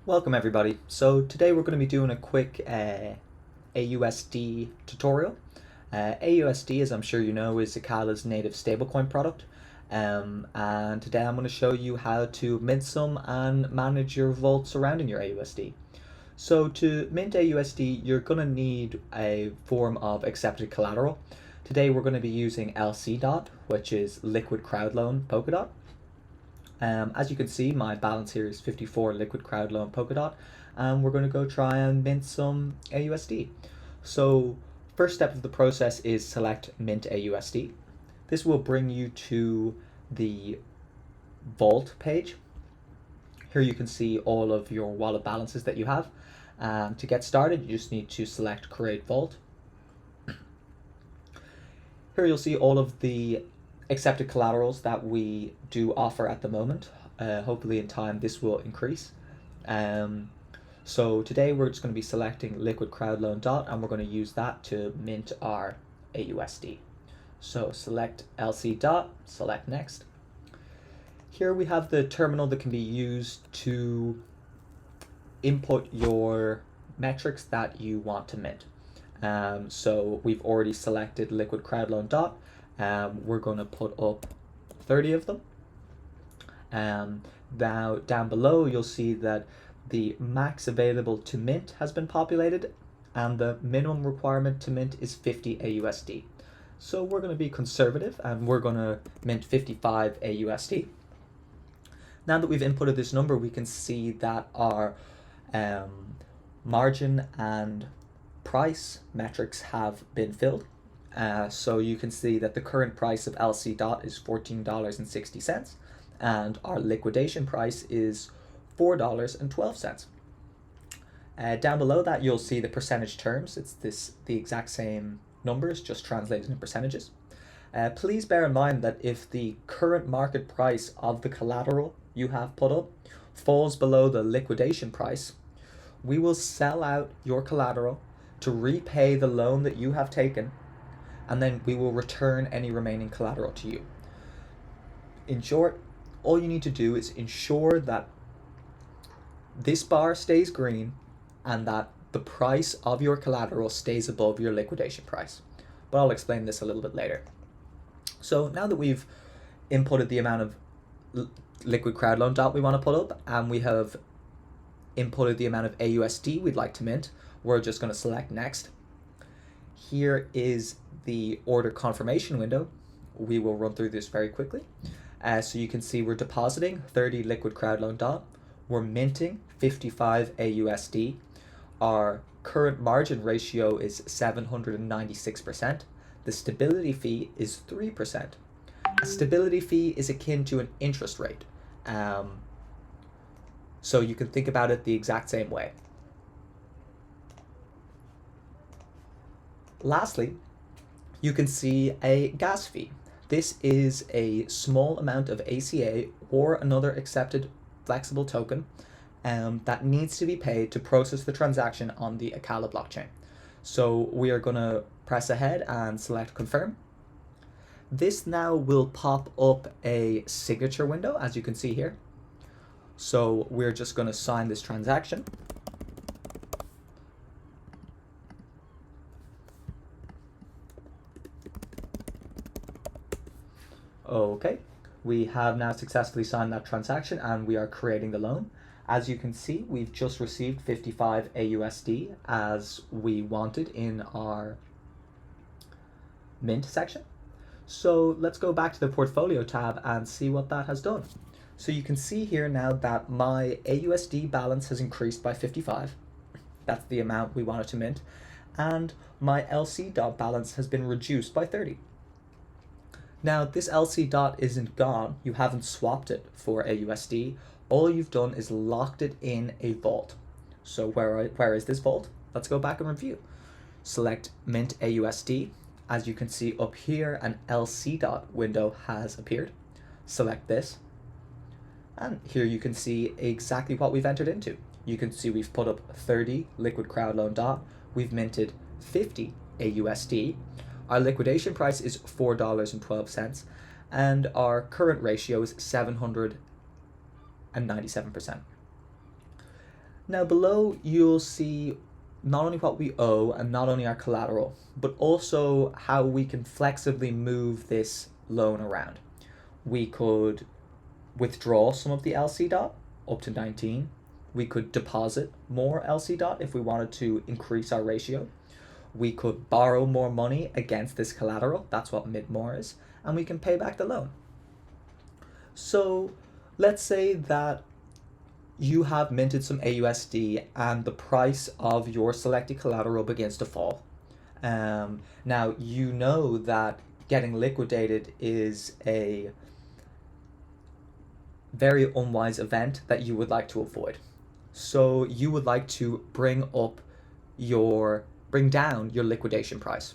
Welcome everybody. So today we're going to be doing a quick aUSD tutorial. aUSD, as I'm sure you know, is Zacala's native stablecoin product. And today I'm going to show you how to mint some and manage your vault surrounding your aUSD. So to mint aUSD, you're going to need a form of accepted collateral. Today we're going to be using LC which is Liquid Crowd Loan Polkadot. As you can see, my balance here is 54 Liquid Crowd Loan Polkadot, and we're going to go try and mint some aUSD. So first step of the process is select Mint aUSD. This will bring you to the Vault page. Here you can see all of your wallet balances that you have. To get started, you just need to select Create Vault. Here you'll see all of the accepted collaterals that we do offer at the moment. Hopefully in time this will increase. So today we're just going to be selecting Liquid Crowd Loan Dot, and we're going to use that to mint our aUSD. So select LC Dot, select Next. Here we have the terminal that can be used to input your metrics that you want to mint. So we've already selected Liquid Crowd Loan Dot. We're going to put up 30 of them. Now down below you'll see that the max available to mint has been populated, and the minimum requirement to mint is 50 aUSD. So we're going to be conservative and we're going to mint 55 aUSD. Now that we've inputted this number, we can see that our margin and price metrics have been filled. So you can see that the current price of LC dot is $14.60, and our liquidation price is $4.12. Down below that you'll see the percentage terms. It's the exact same numbers, just translated in percentages. Please bear in mind that if the current market price of the collateral you have put up falls below the liquidation price, we will sell out your collateral to repay the loan that you have taken, and then we will return any remaining collateral to you. In short, all you need to do is ensure that this bar stays green and that the price of your collateral stays above your liquidation price. But I'll explain this a little bit later. So now that we've inputted the amount of Liquid Crowd Loan Dot we want to put up, and we have inputted the amount of aUSD we'd like to mint, we're just going to select Next. Here is the order confirmation window. We will run through this very quickly. So you can see we're depositing 30 Liquid Crowd Loan Dot. We're minting 55 aUSD. Our current margin ratio is 796%. The stability fee is 3%. A stability fee is akin to an interest rate. So you can think about it the exact same way. Lastly, you can see a gas fee. This is a small amount of ACA or another accepted flexible token that needs to be paid to process the transaction on the Acala blockchain. So we are going to press ahead and select confirm. This now will pop up a signature window, as you can see here. So we're just going to sign this transaction. Okay, we have now successfully signed that transaction and we are creating the loan. As you can see, we've just received 55 aUSD as we wanted in our mint section. So let's go back to the portfolio tab and see what that has done. So you can see here now that my aUSD balance has increased by 55. That's the amount we wanted to mint. And my LC dot balance has been reduced by 30. Now this LC dot isn't gone. You haven't swapped it for aUSD. All you've done is locked it in a vault. So where is this vault? Let's go back and review. Select Mint aUSD. As you can see up here, an LC dot window has appeared. Select this. And here you can see exactly what we've entered into. You can see we've put up 30 Liquid Crowd Loan Dot. We've minted 50 aUSD. Our liquidation price is $4.12, and our current ratio is 797%. Now below you'll see not only what we owe and not only our collateral, but also how we can flexibly move this loan around. We could withdraw some of the LC dot up to 19. We could deposit more LC dot if we wanted to increase our ratio. We could borrow more money against this collateral. That's what mid-more is. And we can pay back the loan. So let's say that you have minted some aUSD and the price of your selected collateral begins to fall. Now you know that getting liquidated is a very unwise event that you would like to avoid. So you would like to bring down your liquidation price.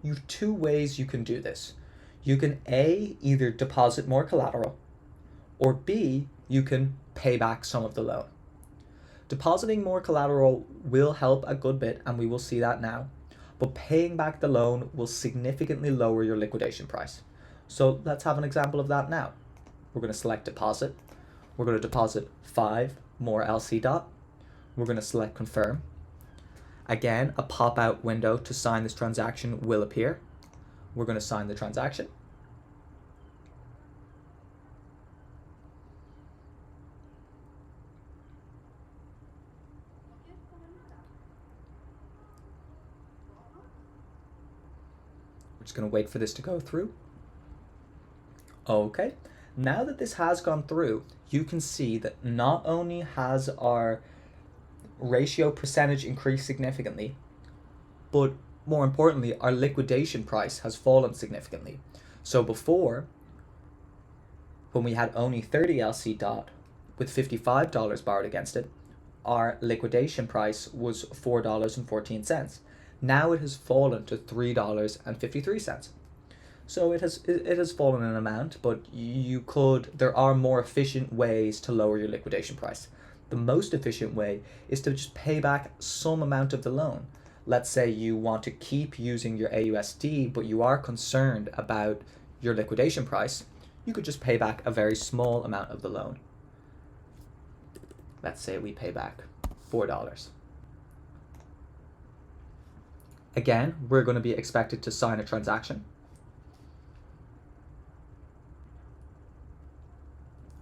You have two ways you can do this. You can A, either deposit more collateral, or B, you can pay back some of the loan. Depositing more collateral will help a good bit, and we will see that now, but paying back the loan will significantly lower your liquidation price. So let's have an example of that now. We're going to select deposit. We're going to deposit 5 more LC dot. We're going to select confirm. Again, a pop-out window to sign this transaction will appear. We're going to sign the transaction. We're just going to wait for this to go through. Okay, now that this has gone through, you can see that not only has our ratio percentage increased significantly, but more importantly, our liquidation price has fallen significantly. So before, when we had only 30 LC dot with $55 borrowed against it, our liquidation price was $4.14. Now it has fallen to $3.53. So it has fallen in amount, but there are more efficient ways to lower your liquidation price. The most efficient way is to just pay back some amount of the loan. Let's say you want to keep using your aUSD, but you are concerned about your liquidation price. You could just pay back a very small amount of the loan. Let's say we pay back $4. Again, we're going to be expected to sign a transaction.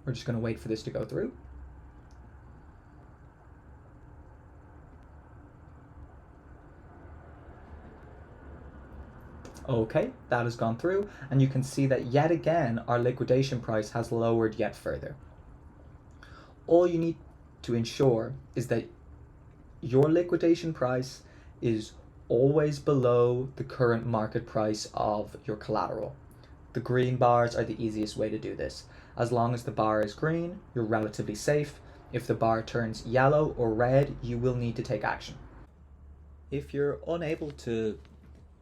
We're just going to wait for this to go through. Okay, that has gone through, and you can see that yet again our liquidation price has lowered yet further. All you need to ensure is that your liquidation price is always below the current market price of your collateral. The green bars are the easiest way to do this. As long as the bar is green, you're relatively safe. If the bar turns yellow or red, you will need to take action. If you're unable to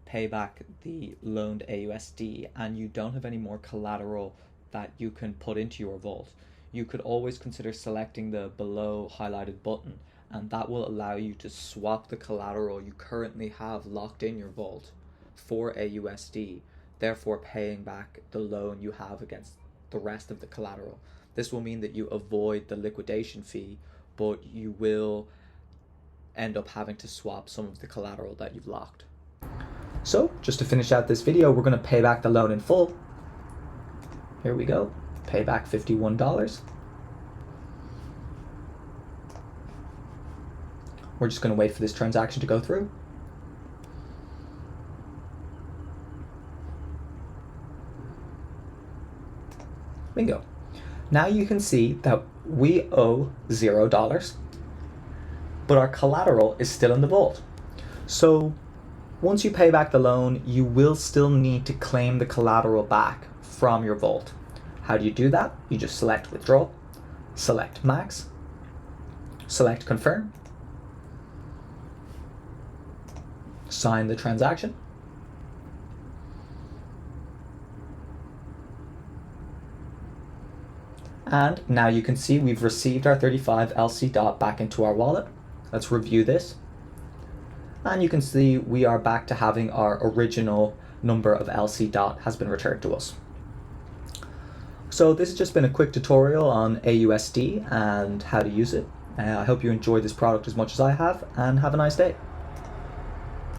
pay back the loaned aUSD and you don't have any more collateral that you can put into your vault, you could always consider selecting the below highlighted button, and that will allow you to swap the collateral you currently have locked in your vault for aUSD, therefore paying back the loan you have against the rest of the collateral. This will mean that you avoid the liquidation fee, but you will end up having to swap some of the collateral that you've locked. So just to finish out this video, we're going to pay back the loan in full. Here we go, pay back $51. We're just going to wait for this transaction to go through. Bingo. Now you can see that we owe $0, but our collateral is still in the vault. So once you pay back the loan, you will still need to claim the collateral back from your vault. How do you do that? You just select withdraw, select max, select confirm, sign the transaction, and now you can see we've received our 35 LC dot back into our wallet. Let's review this. And you can see we are back to having our original number of LC dot has been returned to us. So this has just been a quick tutorial on aUSD and how to use it. I hope you enjoy this product as much as I have, and have a nice day.